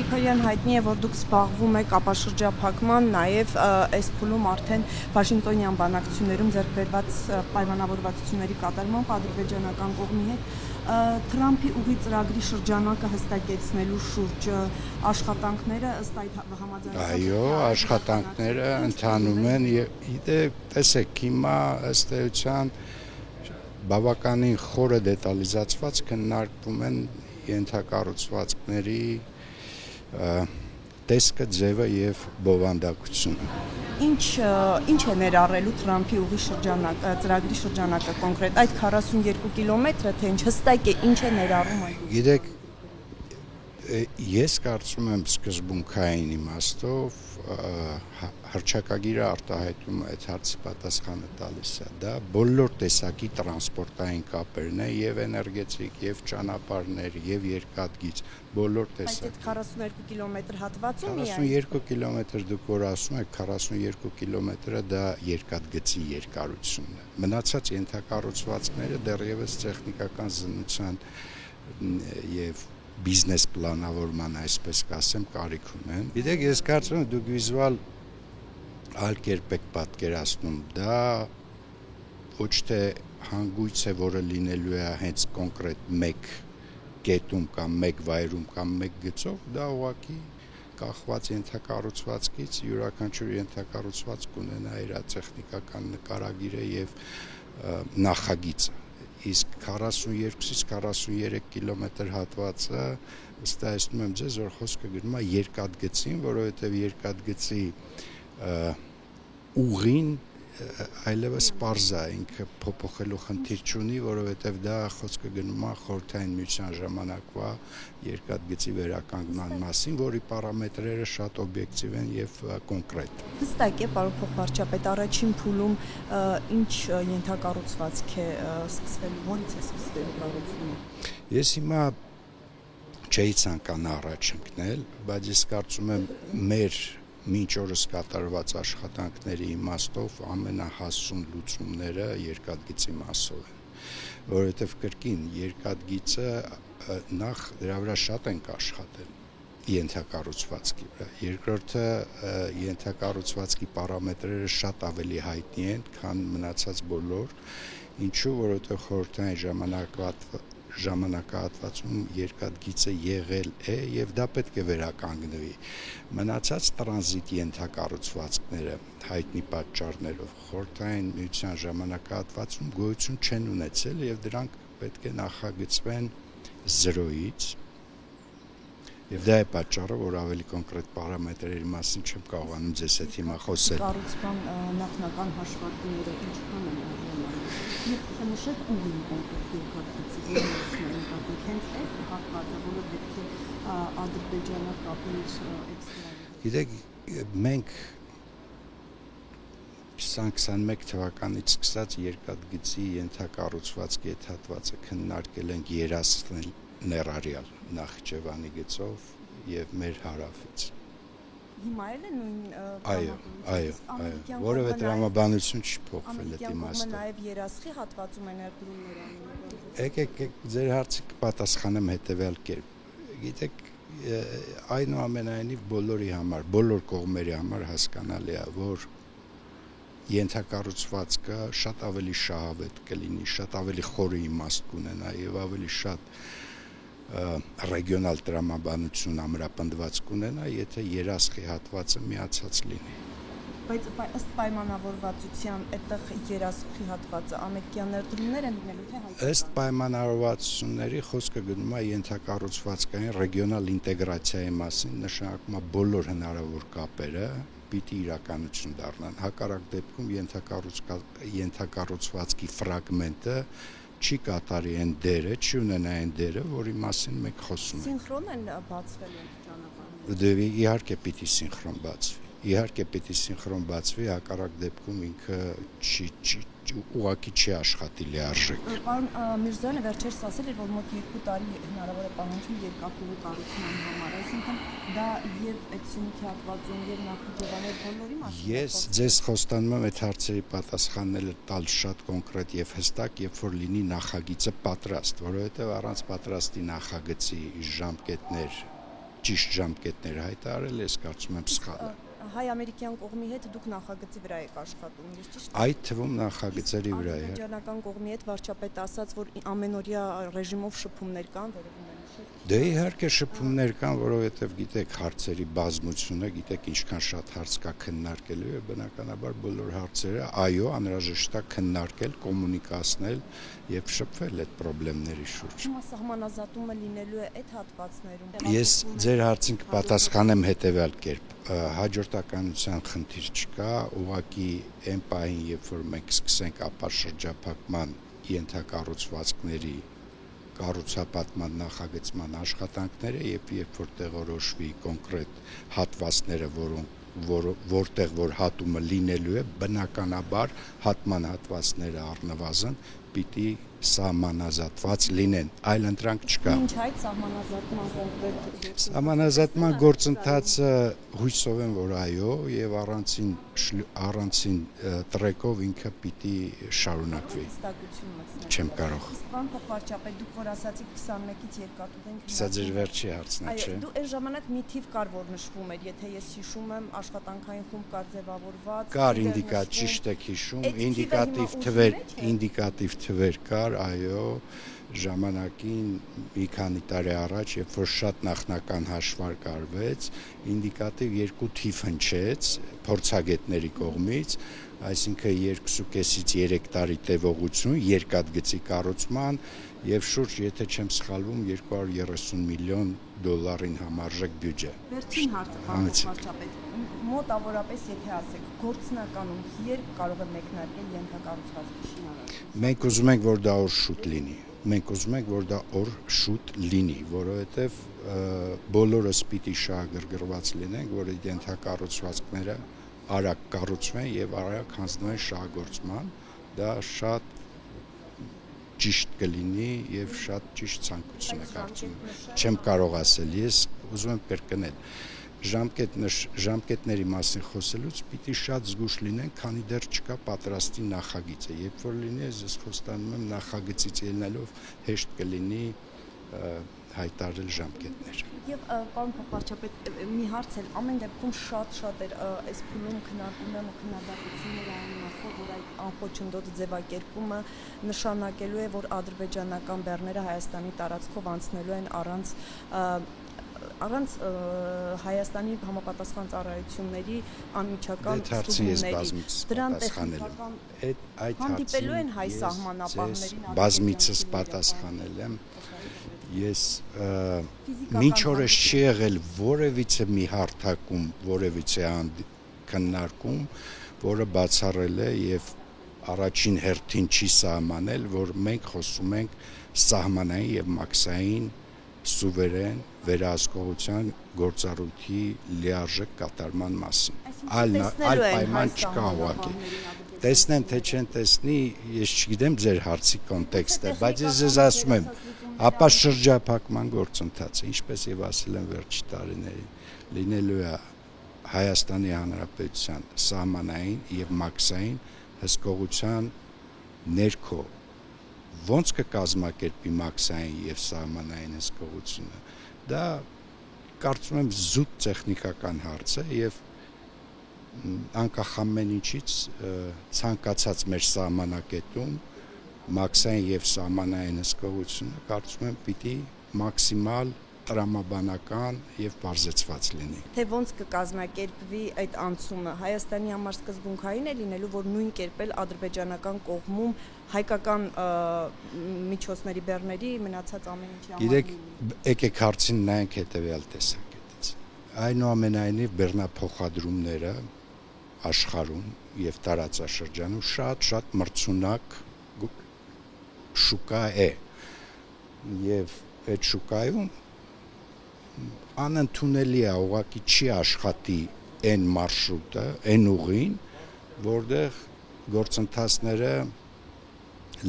Գրիգորյան, հայտնի է, որ դուք զբաղվում եք ապաշրջափակման, նաև այս փուլում արդեն Վաշինգտոնյան բանակցություններում ձեռք բերված պայմանավորվածությունների կատարմամբ ադրբեջանական կողմի հետ Թրամփի ուղի ծրագրի շրջանակը հստակեցնելու շուրջ աշխատանքները ըստ այդ համաձայնության։ Այո, աշխատանքները ընթանում են տեսեք հիմա ըստ էության բավականին խորը դետալիզացված քննարկվում են ենթակառուցվածքների տեսքը, ձևը եւ բովանդակությունը։ Ինչ է ներառելու Թրամփի ուղի ծրագրի շրջանակը կոնկրետ այդ 42 կիլոմետրը, թե ինչ հստակ է, ինչ է ներառում այդ։ Գիտեք, ես կարծում եմ սկզբունքային իմաստով հռչակագիրը արտահայտում այդ հարցի պատասխանը տալիս է, դա բոլոր տեսակի տրանսպորտային կապերն է, եւ էներգետիկ, եւ ճանապարհներ, եւ երկաթգիծ, բոլոր տեսակի։ Բայց այդ 42 կիլոմետր հատվածում 42 կիլոմետր դուք որ ասում եք 42 կիլոմետրը դա երկաթգծի երկարությունն է։ Մնացած ենթակառուցվածքները դեռևս տեխնիկական զննության եւ բիզնես պլանավորման, այսպես կասեմ, կարիքում են։ Գիտեք, ես կարծում եմ դուք վիզուալ այլ կերպ եք պատկերացնում, դա ոչ թե հանգույց է, որը լինելու է հենց կոնկրետ մեկ կետում կամ մեկ վայրում կամ մեկ գծով, դա ուղղակի կախված ենթակառուցվածքից յուրաքանչյուր ենթակառուցվածք ունենա իր տեխնիկական նկարագիրը եւ նախագիծը։ Իսկ 42-ից 43 կիլոմետր հատվածը վստահեցնում եմ ձեզ, որ խոսքը գնում է երկաթգծին, որովհետև երկաթգծի ուղին այլևս պարզ է, ինքը փոփոխելու խնդիր չունի, որովհետև դա խոսքը գնում է Խորհրդային Միության ժամանակվա երկաթգծի վերականգնման մասին, որի պարամետրերը շատ օբյեկտիվ են եւ կոնկրետ։ Հստակ է, պարոն փոխվարչապետ, առաջին փուլում ինչ ենթակառուցվածք է սկսվելու, որից է սկսվելու կառուցումը։ Ես հիմա չէի ցանկանա առաջ ընկնել, բայց ես կարծում եմ մեր մինչ օրս կատարված աշխատանքների իմաստով ամենահասուն լուծումները երկաթգծի մասով են, որովհետև կրկին երկաթգիծը նախ դրա վրա շատ ենք աշխատել ենթակառուցվածքի վրա, երկրորդը ենթակառուցվածքի պարամետրերը շատ ավելի հայտնի են, քան մնացած բոլոր, ինչու, որովհետև խորհրդային ժամանակահատվածում երկաթգիծը եղել է եւ դա պետք է վերականգնվի։ Մնացած տրանզիտ ենթակառուցվածքները հայտնի պատճառներով Խորհրդային Միության ժամանակահատվածում գոյություն չեն ունեցել եւ դրանք պետք է նախագծվեն զրոյից։ Եվ դա է պատճառը, որ ավելի կոնկրետ պարամետրերի մասին չեմ կարողանում ձեզ հետ հիմա խոսել։ Կառուցման նախնական հաշվարկները ինչքան են եւ նշեք ուղին կոնկրետ երկաթգծի նկատմամբ հենց այդ հատվածը, որը պետք է Ադրբեջանը կապից էքստրայել։ Գիտեք, մենք 2021 թվականից սկսած երկաթգծի ենթակառուցվածքի այդ հատվածը քննարկել ենք երասնել ներառյալ Նախիջևանի գծով եւ մեր հարավից։ Հիմա էլ է նույն Այո, որևէ տրամաբանություն չի փոխվել այդ իմաստով։ Նաեւ երասխի հատվածում էներգրումներ անում։ Եկեք ձեր հարցի կպատասխանեմ հետեւյալ կերպ։ Գիտեք, այնուամենայնիվ բոլորի համար, բոլոր կողմերի համար հասկանալի է, որ ենթակառուցվածքը շատ ավելի շահավետ կլինի, շատ ավելի խորը իմաստ կունենա եւ ավելի շատ ռեգիոնալ տրամաբանություն ամրապնդված կունենա, եթե երասխի հատվածը միացած լինի։ Բայց ըստ պայմանավորվածության այդտեղ երասխի հատվածը ամերիկյան ներդրումներ են լինելու թե հայ։ Ըստ պայմանավորվածությունների խոսքը գնում է ենթակառուցվածքային ռեգիոնալ ինտեգրացիայի մասին, նշանակում է բոլոր հնարավոր կապերը պիտի իրականություն դառնան։ Հակառակ դեպքում ենթակառուցվածքի ֆրագմենտը չի կատարի այն դերը, չի ունենա այն դերը, որի մասին մենք խոսում ենք։ Սինխրոն են բացվել այդ ճանապարհները։ Դե իհարկե պիտի սինխրոն բացվի։ Իհարկե պիտի սինխրոն բացվի, հակառակ դեպքում ինքը ուղղակի չի աշխատի լիարժեք։ Պարոն Միրզոյանը վերջերս ասել էր, որ մոտ 2 տարի հնարավոր է պահանջի երկաթուղու կառուցման համար, այսինքն դա եւ այդ Սյունիքի հատվածում եւ Նախիջևանի բոլորի մասին։ Ես ձեզ խոստանում եմ այդ հարցերի պատասխանները տալ շատ կոնկրետ եւ հստակ, երբ որ լինի նախագիծը պատրաստ, որովհետեւ առանց պատրաստի նախագծի ժամկետներ ճիշտ ժամկետներ հայտարարել, ես կարծում եմ սխալ է։ Հայ-ամերիկյան կողմի հետ դուք նախագծի վրա եք աշխատում, ես ճիշտ եմ։ Այդ թվում նախագծերի վրա է։ Ադրբեջանական կողմի հետ վարչապետը ասաց, որ ամենօրյա ռեժիմով շփումներ կան, վերևում են նշել։ Դե իհարկե շփումներ կան, որովհետև գիտեք հարցերի բազմությունը, գիտեք ինչքան շատ հարց կա քննարկելու եւ բնականաբար բոլոր հարցերը այո, անհրաժեշտ է քննարկել, կոմունիկացնել եւ շփվել այդ խնդիրների շուրջ։ Հիմա սահմանազատումը լինելու է այդ հատվածներում։ Ես ձեր հարցին կպատասխանեմ հետեւյալ կերպ։ Հաջորդականության խնդիր չկա, ուղղակի այն պահին, երբ որ մենք սկսենք ապաշրջափակման ենթակառուցվածքների կառուցապատման նախագծման աշխատանքները եւ երբ որ տեղորոշվի կոնկրետ հատվածները, որտեղ որ հատումը լինելու է, բնականաբար հատման հատվածները առնվազն պիտի սահմանազատված լինեն, այլ ընտրանք չկա։ Ինչ այդ սահմանազատման կոնկրետ Սահմանազատման գործընթացը հույսով եմ, որ այո, եւ առանցին տրեկով ինքը պիտի շարունակվի։ Չեմ կարող։ Պարոն փոխվարչապետ, դուք որ ասացիք 21-ից երկաթուղենք։ Սա ձեր վերջի հարցն է, չէ՞։ Դու այս ժամանակ մի թիվ կար, որ նշվում էր, եթե ես հիշում եմ, աշխատանքային խումբ կար ձևավորված։ Կար ճիշտ եք հիշում, ինդիկատիվ թվեր կար, այո, ժամանակին մի քանի տարի առաջ, երբ որ շատ նախնական հաշվարկ արվեց, ինդիկատիվ 2 թիվ հնչեց փորձագետների կողմից, այսինքն 2.5-ից 3 տարի տևողություն երկաթգծի կառուցման եւ շուրջ, եթե չեմ սխալվում, $230 միլիոն համարժեք բյուջե։ Վերջին հարցը, պարոն վարչապետ, մոտավորապես եթե ասեք, գործնականում երբ կարող է մեկնարկել ենթակառուցվածքի շինարարությունը։ Մենք ուզում ենք, որ դա օր շուտ լինի, որովհետև բոլորս պիտի շահագրգռված լինենք, որ այդ ենթակառուցվածքները արագ կառուցվեն եւ արագ հանձնվեն շահագործման, դա շատ ճիշտ կլինի եւ շատ ճիշտ ցանկություն է կարծում։ Չեմ կարող ասել, ես ուզում եմ կրկնել։ Ժամկետների մասին խոսելուց պիտի շատ զգուշ լինենք, քանի դեռ չկա պատրաստի նախագիծը։ Երբ որ լինի, ես խոստանում եմ նախագծից ելնելով հեշտ կլինի հայտարարել ժամկետներ։ Եվ պարոն փոխվարչապետ, մի հարց էլ ամեն դեպքում շատ էր այս փուլում քննարկումներն ու քննադատությունները այն մասով, որ այդ անխոչնդոտ ձևակերպումը նշանակելու է, որ ադրբեջանական բեռները Հայաստանի տարածքով անցնելու են առանց Հայաստանի համապատասխան ծառայությունների անմիջական ստուգումների։ Դրան տեխնիկական հանդիպելու են հայ սահմանապահներին բազմիցս պատասխանել եմ։ Ես մինչ օրս չի եղել որևիցե մի հարթակում, որևիցե քննարկում, որը բացառել է եւ առաջին հերթին չի սահմանել, որ մենք խոսում ենք սահմանային եւ մաքսային սուվերեն վերահսկողության գործառույթի լիարժեք կատարման մասին։ Այլ պայման չկա ուղղակի։ Տեսնեն թե չեն տեսնի, ես չգիտեմ ձեր հարցի կոնտեքստը, բայց ես ասում եմ, ապա շրջափակման գործընթացը, ինչպես եւ ասել եմ վերջի տարիներին, լինելու է Հայաստանի Հանրապետության սահմանային եւ մաքսային հսկողության ներքո։ Ոնց կկազմակերպի մաքսային եւ սահմանային հսկողությունը, դա կարծում եմ զուտ տեխնիկական հարց է եւ անկախ ամեն ինչից ցանկացած մեր սահմանակետում մաքսային եւ սահմանային հսկողությունը կարծում եմ պիտի մաքսիմալ տրամաբանական եւ բարձեցված լինի։ Թե ոնց կկազմակերպվի այդ անցումը, Հայաստանի համար սկզբունքային է լինելու, որ նույն կերպ էլ ադրբեջանական կողմում հայկական միջոցների բեռների մնացած ամեն ինչի համար։ Գիտեք, եկեք հարցին նայենք հետեւյալ տեսակետից։ Այնուամենայնիվ բեռնափոխադրումները աշխարհում եւ տարածաշրջանում շատ մրցունակ շուկա է եւ այդ շուկայում անընդունելի է, ուղղակի չի աշխատի այն մարշրուտը, այն ուղին, որտեղ գործընթացները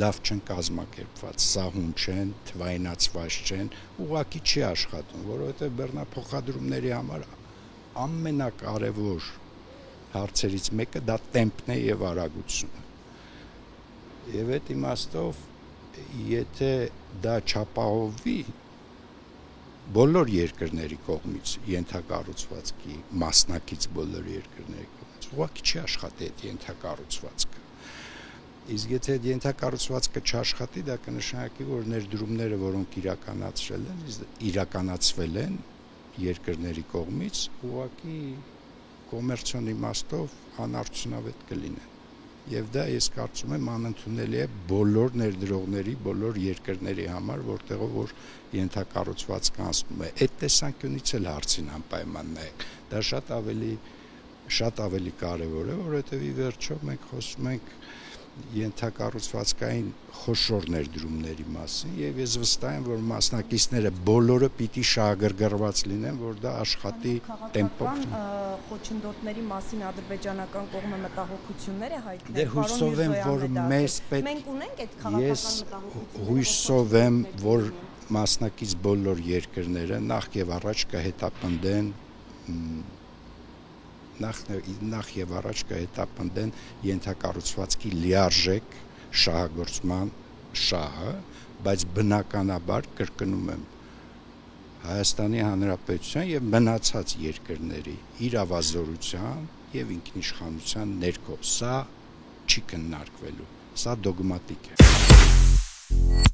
լավ չեն կազմակերպված, սահուն չեն, թվայնացված չեն, ուղղակի չի աշխատում, որովհետեւ բեռնափոխադրումների համար ամենակարևոր հարցերից մեկը դա տեմպն է եւ արագությունը։ Եվ այդ իմաստով եթե դա չապահովվի, բոլոր երկրների կողմից ենթակառուցվածքի մասնակից բոլոր երկրների կողմից ուղղակի չի աշխատի այդ ենթակառուցվածքը։ Իսկ եթե այդ ենթակառուցվածքը չաշխատի, դա կնշանակի, որ ներդրումները, որոնք իրականացվել են երկրների կողմից, ուղղակի կոմերցիոն իմաստով անարդյունավետ կլինեն։ Եվ դա ես կարծում եմ անընդունելի է բոլոր ներդրողների, բոլոր երկրների համար, որտեղով որ ենթակառուցվածքը անցնում է։ Այդ տեսանկյունից էլ հարցին անպայման նայեք։ Դա շատ ավելի կարևոր է, որովհետև ի վերջո մենք խոսում ենք ենթակառուցվածքային խոշոր ներդրումների մասին, եւ ես վստահ եմ, որ մասնակիցները բոլորը պիտի շահագրգռված լինեն, որ դա աշխատի տեմպով։ Խոչընդոտների մասին ադրբեջանական կողմը մտահոգություններ է հայտնել։ Դե հույսով եմ, որ մեզ մենք ունենք այդ քաղաքական մտահոգությունները։ Հույսով եմ, որ մասնակից բոլոր երկրները նախ եւ առաջ կհետապնդեն նախ եւ առաջ կհետապնդեն ենթակառուցվածքի լիարժեք շահագործման շահը, բայց բնականաբար կրկնում եմ Հայաստանի Հանրապետության եւ մնացած երկրների իրավազորության եւ ինքնիշխանության ներքո։ Սա չի քննարկվելու, սա դոգմատիկ է։